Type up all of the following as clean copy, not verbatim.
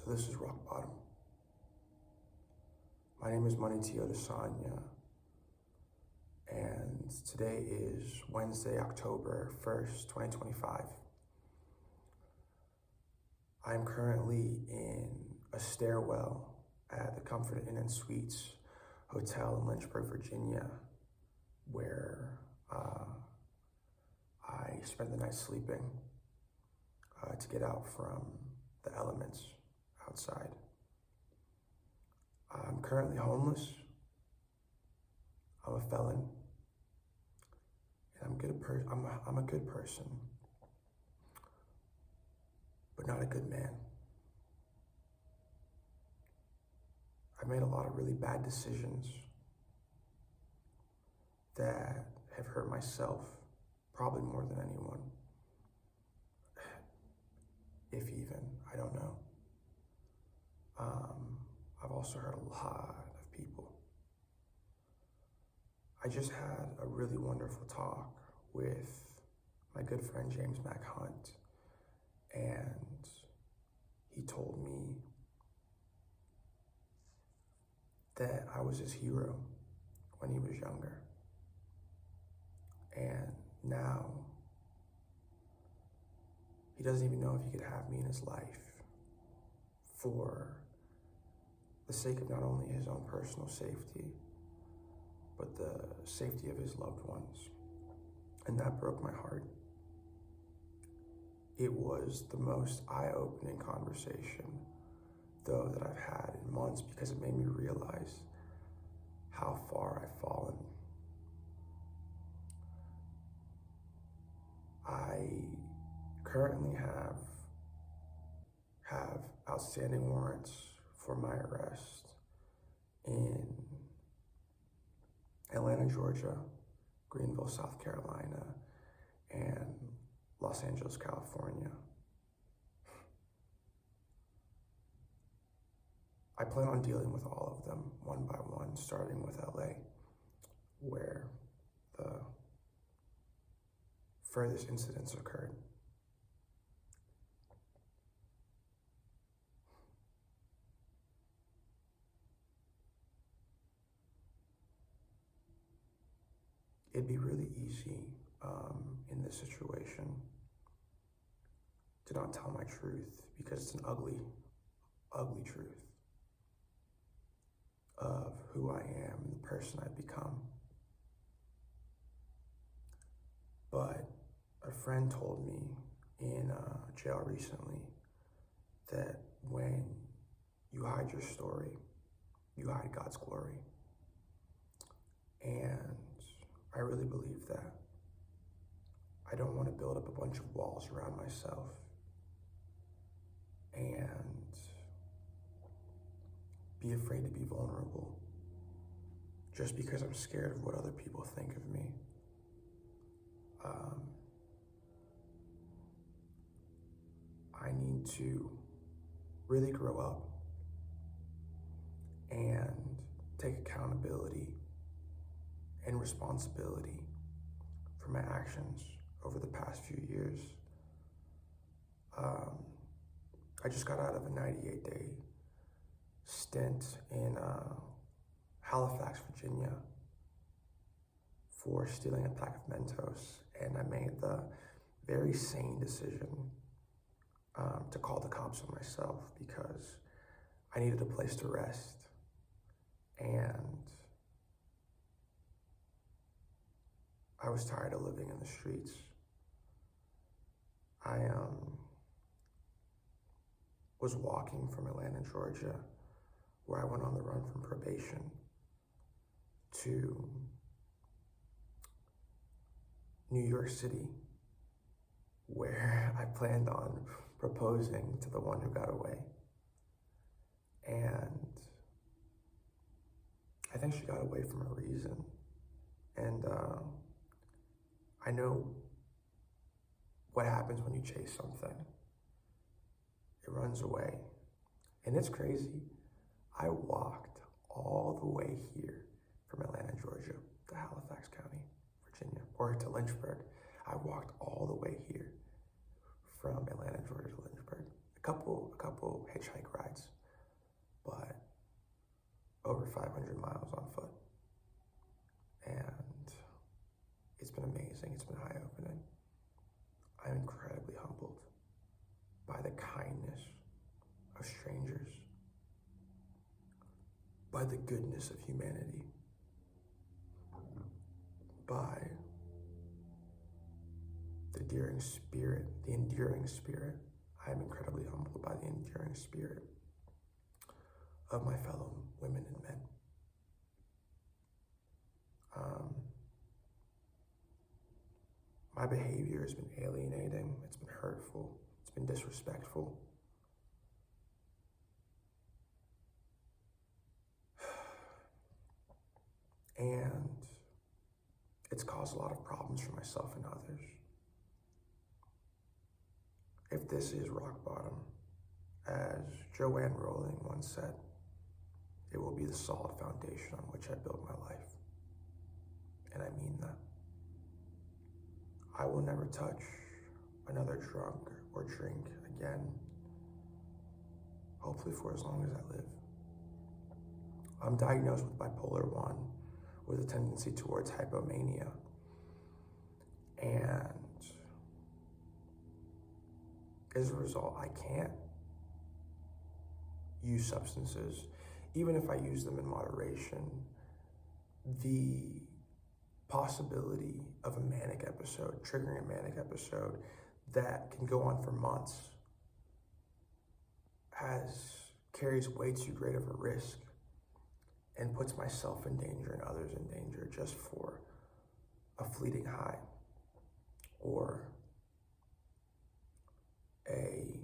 So this is Rock Bottom. My name is Manitio Desanya, and today is Wednesday, October 1st, 2025. I am currently in a stairwell at the Comfort Inn and Suites Hotel in Lynchburg, Virginia, where I spent the night sleeping to get out from the elements outside. I'm currently homeless. I'm a felon, and I'm a good person, but not a good man. I've made a lot of really bad decisions that have hurt myself, probably more than anyone, if even, I don't know. I've also hurt a lot of people. I just had a really wonderful talk with my good friend James Mac Hunt, and he told me that I was his hero when he was younger. And now he doesn't even know if he could have me in his life for the sake of not only his own personal safety, but the safety of his loved ones. And that broke my heart. It was the most eye-opening conversation, though, that I've had in months, because it made me realize how far I've fallen. I currently have outstanding warrants for my arrest in Atlanta, Georgia, Greenville, South Carolina, and Los Angeles, California. I plan on dealing with all of them one by one, starting with LA, where the furthest incidents occurred. It'd be really easy in this situation to not tell my truth, because it's an ugly, ugly truth of who I am and the person I've become. But a friend told me in jail recently that when you hide your story, you hide God's glory. And I really believe that. I don't want to build up a bunch of walls around myself and be afraid to be vulnerable just because I'm scared of what other people think of me. I need to really grow up and take accountability and responsibility for my actions over the past few years. I just got out of a 98-day stint in Halifax, Virginia, for stealing a pack of Mentos, and I made the very sane decision to call the cops on myself because I needed a place to rest, and I was tired of living in the streets. I was walking from Atlanta, Georgia, where I went on the run from probation, to New York City, where I planned on proposing to the one who got away. And I think she got away for a reason. And I know what happens when you chase something. It runs away. And it's crazy. I walked all the way here from Atlanta, Georgia, to Halifax County, Virginia, or to Lynchburg. I walked all the way here from Atlanta, Georgia to Lynchburg. a couple hitchhike rides, but over 500 miles on foot. And it's been amazing. It's been eye-opening. I'm incredibly humbled by the kindness of strangers, by the goodness of humanity, by the endearing spirit. I am incredibly humbled by the endearing spirit of my fellow women and men. My behavior has been alienating, it's been hurtful, it's been disrespectful. And it's caused a lot of problems for myself and others. If this is rock bottom, as Joanne Rowling once said, it will be the solid foundation on which I build my life. And I mean that. I will never touch another drunk or drink again, hopefully for as long as I live. I'm diagnosed with bipolar 1 with a tendency towards hypomania. And as a result, I can't use substances. Even if I use them in moderation, the possibility of a manic episode, triggering a manic episode that can go on for months, carries way too great of a risk and puts myself in danger and others in danger just for a fleeting high or a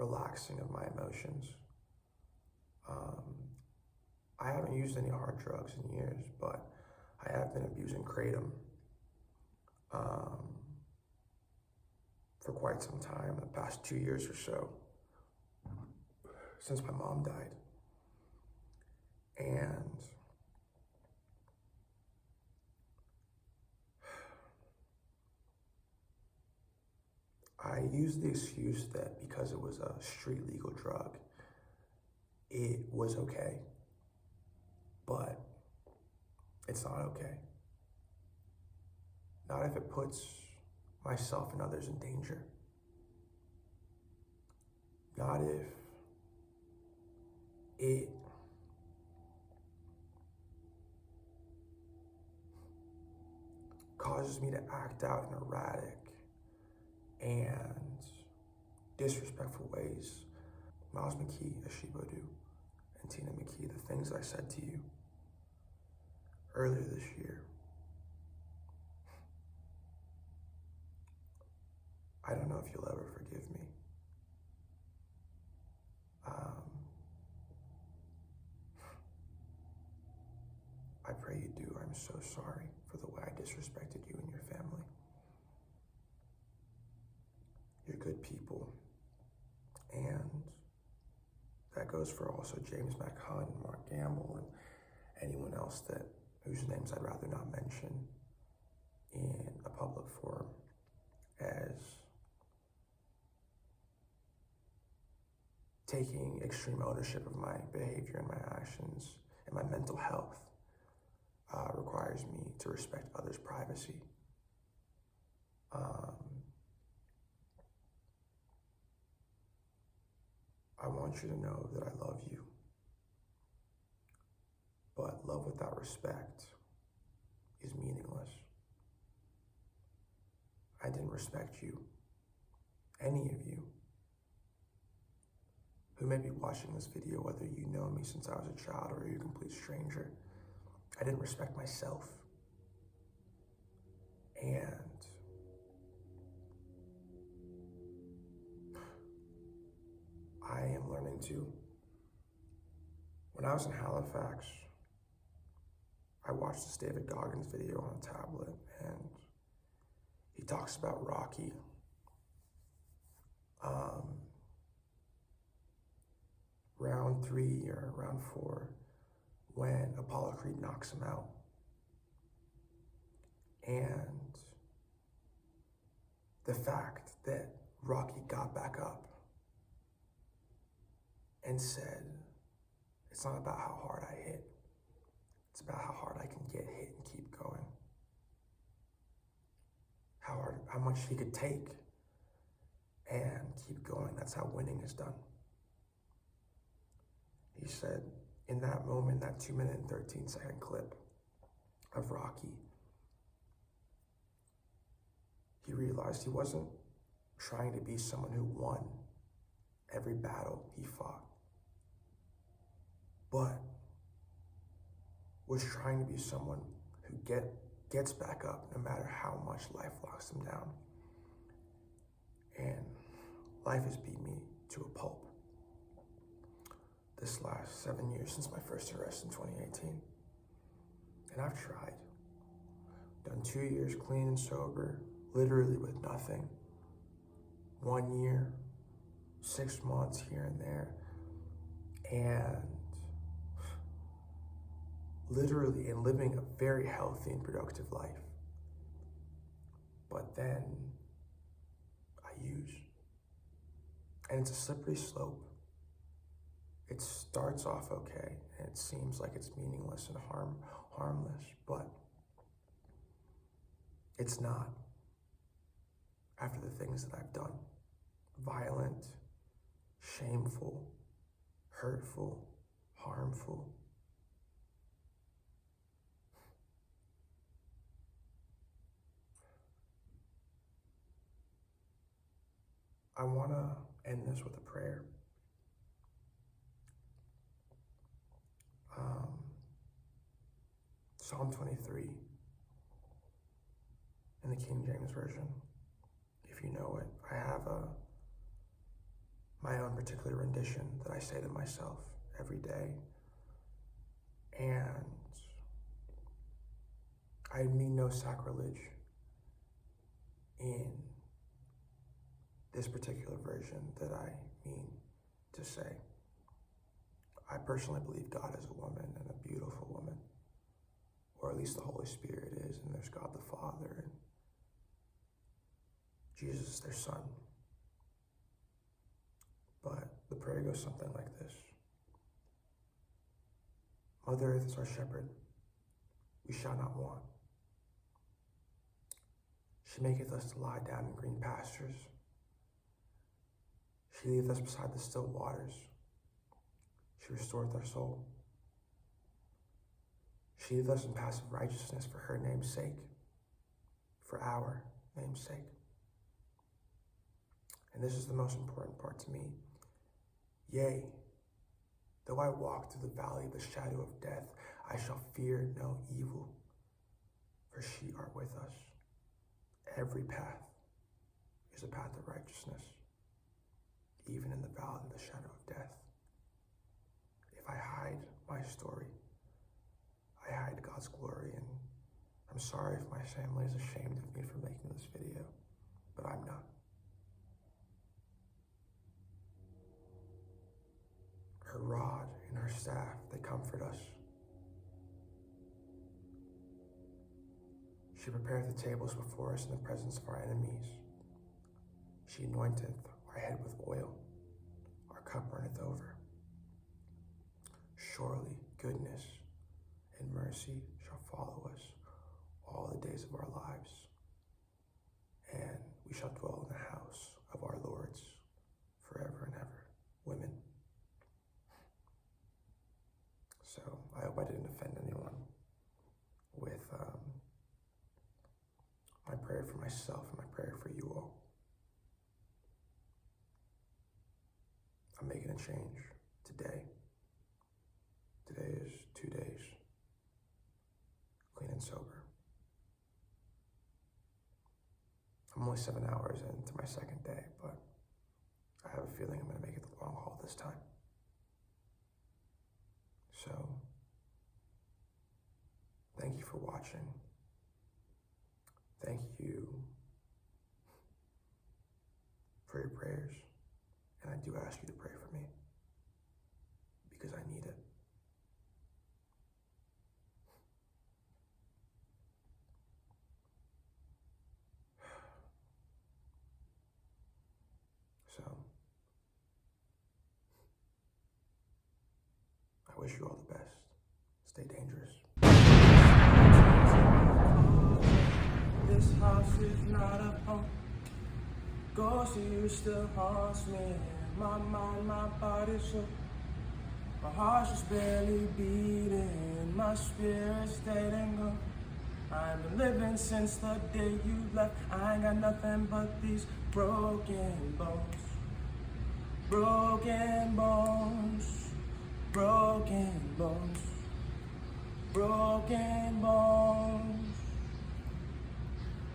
relaxing of my emotions. I haven't used any hard drugs in years, but I have been abusing Kratom for quite some time, the past 2 years or so, since my mom died. And I used the excuse that because it was a street legal drug, it was okay. But it's not okay. Not if it puts myself and others in danger. Not if it causes me to act out in erratic and disrespectful ways. Miles McKee, Ashibo Du, and Tina McKee, the things I said to you earlier this year. I don't know if you'll ever forgive me. I pray you do. I'm so sorry for the way I disrespected you and your family. You're good people. And that goes for also James McHunt, Mark Gamble, and anyone else whose names I'd rather not mention in a public forum, as taking extreme ownership of my behavior and my actions and my mental health requires me to respect others' privacy. I want you to know that I love you, but love without respect is meaningless. I didn't respect you, any of you, who may be watching this video, whether you know me since I was a child or you're a complete stranger. I didn't respect myself. And I am learning to. When I was in Halifax, I watched this David Goggins video on a tablet, and he talks about Rocky. Round 3 or round 4, when Apollo Creed knocks him out. And the fact that Rocky got back up and said, it's not about how hard I hit. It's about how hard I can get hit and keep going. How much he could take and keep going. That's how winning is done. He said, in that moment, that 2-minute and 13-second clip of Rocky, he realized he wasn't trying to be someone who won every battle he fought, but was trying to be someone who gets back up no matter how much life locks him down. And life has beat me to a pulp this last 7 years since my first arrest in 2018. And I've tried. Done 2 years clean and sober, literally with nothing. 1 year, 6 months here and there. And literally in living a very healthy and productive life. But then I use. And it's a slippery slope. It starts off okay, and it seems like it's meaningless and harmless, but it's not. After the things that I've done, violent, shameful, hurtful, harmful. I want to end this with a prayer. Psalm 23 in the King James Version. If you know it, I have my own particular rendition that I say to myself every day. And I mean no sacrilege in this particular version that I mean to say. I personally believe God is a woman, and a beautiful woman. Or at least the Holy Spirit is, and there's God the Father, and Jesus is their Son. But the prayer goes something like this. Mother Earth is our shepherd, we shall not want. She maketh us to lie down in green pastures. She leadeth us beside the still waters. She restoreth our soul. She leadeth us in paths of righteousness for her name's sake, for our name's sake. And this is the most important part to me. Yea, though I walk through the valley of the shadow of death, I shall fear no evil, for she art with us. Every path is a path of righteousness, even in the valley of the shadow of death. If I hide my story, I hide God's glory, and I'm sorry if my family is ashamed of me for making this video, but I'm not. Her rod and her staff, they comfort us. She prepareth the tables before us in the presence of our enemies. She anointeth our head with oil. Our cup runneth over. Surely goodness and mercy shall follow us all the days of our lives, and we shall dwell in the house of our lords forever and ever. Women. So I hope I didn't offend anyone with my prayer for myself and my prayer for you all. I'm making a change today. Today is 2 days, clean and sober. I'm only 7 hours into my second day, but I have a feeling I'm going to make it the long haul this time. So, thank you for watching. Thank you for your prayers. And I do ask you to pray for me, because I need it. So, I wish you all the best. Stay dangerous. This house is not a home. Ghost of you still haunts me. My mind, my body so. My heart's just barely beating. My spirit's dead and gone. I've been living since the day you left. I ain't got nothing but these broken bones. Broken bones. Broken bones. Broken bones.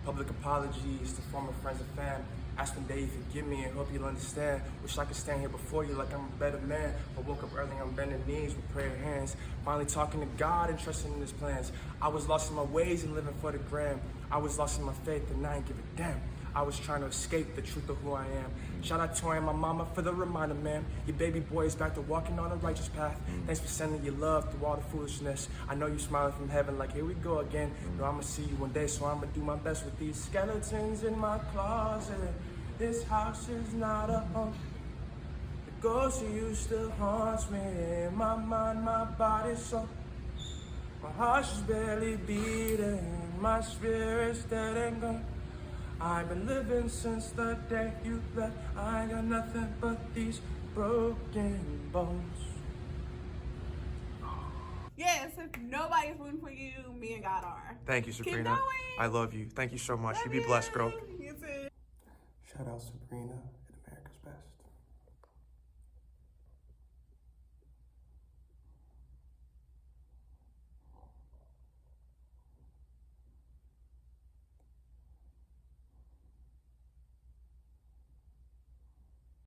Public apologies to former friends and fam. Ask them, Dave, forgive me and hope you'll understand. Wish I could stand here before you like I'm a better man. I woke up early on bending knees with prayer hands. Finally talking to God and trusting in his plans. I was lost in my ways and living for the gram. I was lost in my faith and I ain't give a damn. I was trying to escape the truth of who I am. Shout out to her and my mama for the reminder, man. Your baby boy is back to walking on a righteous path. Thanks for sending your love through all the foolishness. I know you smiling from heaven like, here we go again. No, I'ma see you one day, so I'ma do my best with these skeletons in my closet. This house is not a home. The ghost of you still haunts me. My mind, my body, so. My heart's just barely beating. My spirit's dead and gone. I've been living since the day you left. I ain't got nothing but these broken bones. Yes, if nobody's rooting for you, me and God are. Thank you, Sabrina. Keep going. I love you. Thank you so much. Love You be blessed, girl. You too. Shout out, Sabrina.